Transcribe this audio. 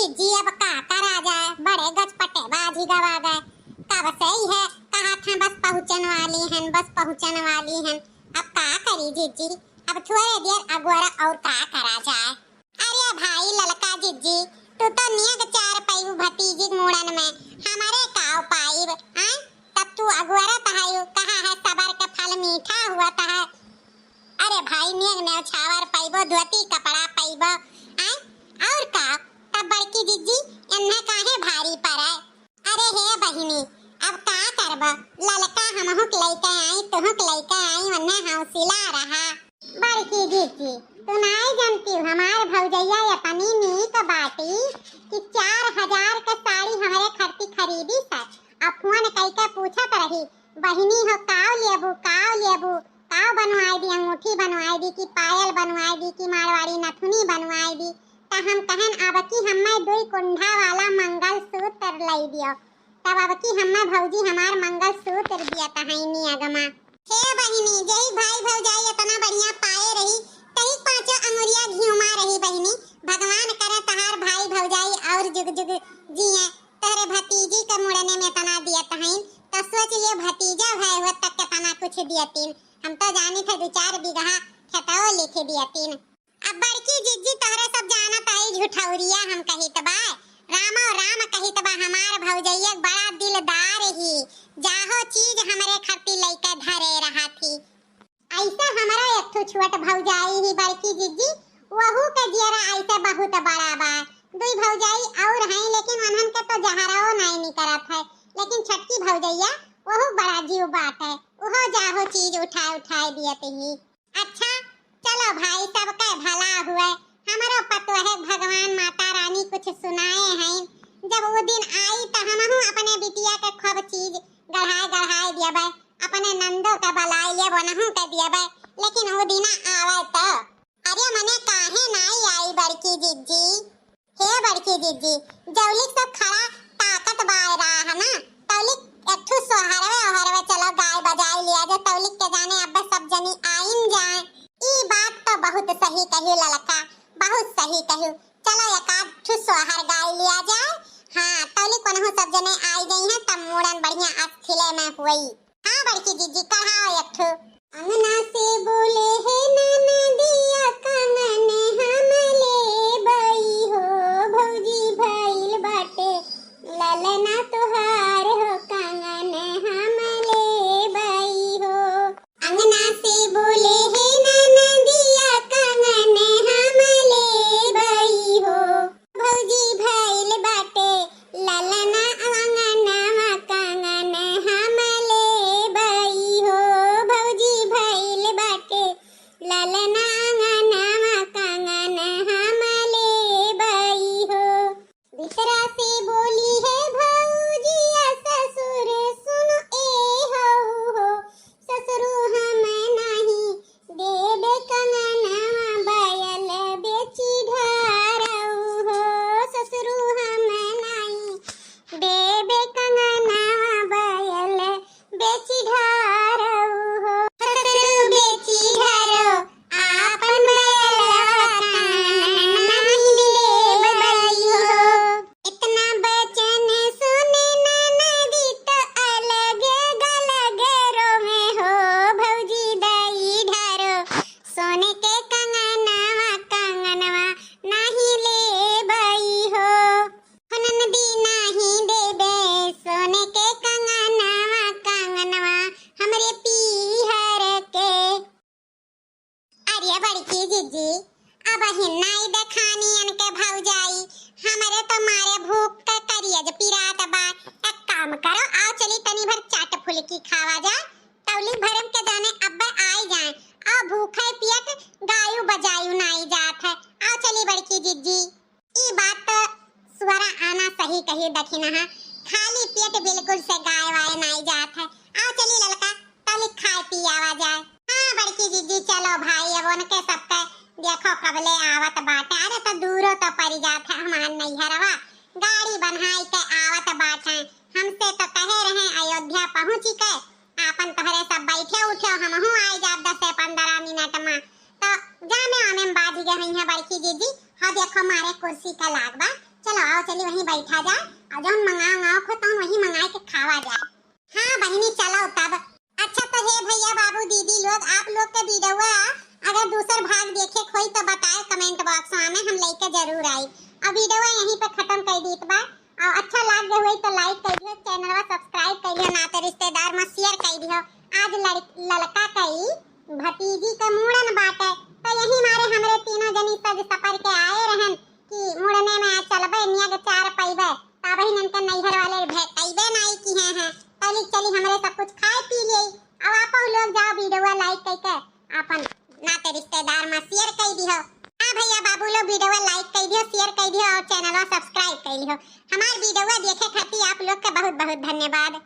जीजी अब का करा जाए, बड़े गचपटे बाजी गवा गए। कब से ही है कहा था बस पहुंचने वाली हैं, बस पहुंचने वाली हैं। अब का करी जीजी, अब थोड़े देर अगोरा और का करा जाए। अरे भाई ललका जीजी, तू तो नियग चार पैबू भतीजी मुड़न में, हमारे का पाइब हैं? तब तू अगोरा तहायु कहा है सबर का फल मीठा हुआ तहा। अरे भाई नियग ने छावर पैबो, धोती कपड़ा पैबो हैं? और का तब बड़की जीजी इन्हें काहे भारी पड़े। अरे हे बहिनी, अब का करब, ललका हमहुक लइके आई तुहुक लइके आई, वन्ने हौसला रहा। बड़की जीजी तू नहीं जानती हमार भौजैया अपनी नीक बाटी कि 4000 का साड़ी हमारे खर्ची खरीदी सर। अब फोन कइके पूछत रही, बहिनी हो काव लेबू काव बनवाई दी, अंगूठी बनवाई दी कि पायल बनवाई दी कि मारवाड़ी नथुनी बनवाई दी। त हम कहन अब की हमें 2 कुंडा वाला मंगलसूत्र लई दियो। तब अब की हमें भौजी हमार मंगलसूत्र दिया तहाईनी अगमा। हे बहिनी जई भाई भौजाई इतना बढ़िया पाए रही, तही 5 अंगुरिया घिउमा रही बहिनी। भगवान करे तहार भाई भौजाई और जुग जुग जिए, तेरे भतीजी के मुड़ने में तना दिया तहाईन। तो सोच लिए भतीजा भाई हो तक के तना कुछ दियतीन। हम तो जानी थे 2-4 बीघा खेतवा लिख दियतीन। अब बड़की जिज्जी तोहरे सब जानत आई झूठौरिया हम कही तबा, रामो राम कही तबा। हमार भौजैया बड़ा दिलदार ही, जाहो चीज हमरे खर्ती लइका धरे रहा थी। ऐसे हमारा एक ठो छोट भौजाई ही बड़की जिज्जी, वहू के जियरा ऐसे बहुत बड़ा बा। 2 भौजाई और हैं लेकिन उन्हन के तो जहराओ नहीं करत है, लेकिन छटकी भौजैया वहू बड़ा जीव बात है, वह जाहो चीज उठा दियत ही। अच्छा चलो भाई सबका भला हुए। हमारो पतो है भगवान माता रानी कुछ सुनाए हैं। जब वो दिन आई तो हमहु अपने बिटिया के खूब चीज गढ़ाए दियबे, अपने नंदो के बलाई ले बनहु के दियबे। लेकिन वो दिन आवे तो अरे मने काहे नहीं आई बड़की जिज्जी। हे बड़की जिज्जी, जौलिक सब खड़ा ताकत बाय रहा है ना, तौलिक एक ठो सोहरवे चलो गाय बजाई लिया जे, तौलिक के जाने अब सब जनी आइन जाए। ई बात तो बहुत सही कही ललका, बहुत सही कही। चलो एक आध ठो सोहर गाय लिया जाए। हाँ तौलिक कोनहु सब जने आई गई हैं, तब मुड़न बढ़िया अखिले में हुई। हाँ बड़की जीजी कहाओ एक ठो। अंगना से बोले है ननदिया कंगन हम ले बई हो, भौजी भइल बाटे ललना तोहार हो, कंगन हम ले बई हो। अंगना से बोले है ननदिया कंगन हम ले बई हो, भौजी भइल बाटे ललना अंगनवा कंगन हम ले बई हो, भौजी भइल बाटे ललना अंगनवा कंगन हम ले बई हो। दूसरा से बोली है भौजिया ससुर सुनो ए हो, ससुरु हम नहीं देबे कंगनवा बयल बेची ढारऊ हो, ससुरु हम नहीं देबे कंगनवा बयल बेची ढारऊ हो, बेची ढारो आपन बयलवा कंगन नहीं देब बई हो। इतना बचन सुने ननदी तो अलग गलग रोमे हो, भौजी दई ढारो सोने के कंगनवा नहीं ले बई हो, ननदी नहीं देबे सोने के कंगनवा हमरे पीहर के। अरे बड़की जीजी अब हिन्नाई देखानी अनके भौजाई, हमारे तो मारे भूख का करिए जो पिरात बा। एक काम करो, आओ चली तनी भर चाट फुल्की खावा जा, तौली भरम के जाने अब्बे आई जाए। आओ भूखे पियत गायु बजायु नहीं जात है। आओ चली बड़की जिज्जी। ई बात तो सुवरा आना सही कही दखिना है, खाली पेट बिल्कुल से गाय वाय नहीं जात है। आओ चली ललका तौली खाए पी आवा जाए। हाँ बड़की जिज्जी चलो भाई, अब उनके सबके देखो कबले आवत बाटे। अरे तो दूरो तो पड़ जात है हमार नैहरवा, गाड़ी बनाई के आवत बाटे। हमसे तो कहे रहे अयोध्या पहुंची के आपन तोहरे सब बैठे उठे हमहु आई जाब 10-15 मिनट में। तो जामे आमे बाजी गई है बड़की जीजी। हाँ देखो मारे कुर्सी का लाग बा, चलो आओ चली वहीं बैठा जा और जौन मंगाओ खो तौन वहीं मंगाए के खावा जा। हाँ बहिनी चलो तब। अच्छा तो हे भैया बाबू दीदी लोग आप लोग के वीडियोवा अगर दूसर भाग देखे खोई तो बताए कमेंट बॉक्स में, हम लेके जरूर आई। अब वीडियो यहीं पे खत्म कर दीत बा और अच्छा लाग हुई तो लाइक कर दियो, चैनल सब्सक्राइब कर दियो, नाते रिश्तेदार में शेयर कर दियो। आज लड़का कई भतीजी का मुड़न बाटे तो यही मारे हमरे तीनों जनी सज सपर के आए रहन कि मुड़ने में चलबे निया के 4 पैबे तब ही नन के नैहर वाले भेटैबे नहीं की हैं चली चली हमरे सब कुछ खाए पी लिए। अब आप लोग जाओ वीडियो लाइक करके अपन नाते रिश्तेदार में शेयर कर दियो। हाँ भैया बाबू लोग वीडियो लाइक कर दियो, शेयर कर दियो और चैनल सब्सक्राइब कर लियो। हमार वीडियो देखे खातिर आप लोग का बहुत बहुत धन्यवाद।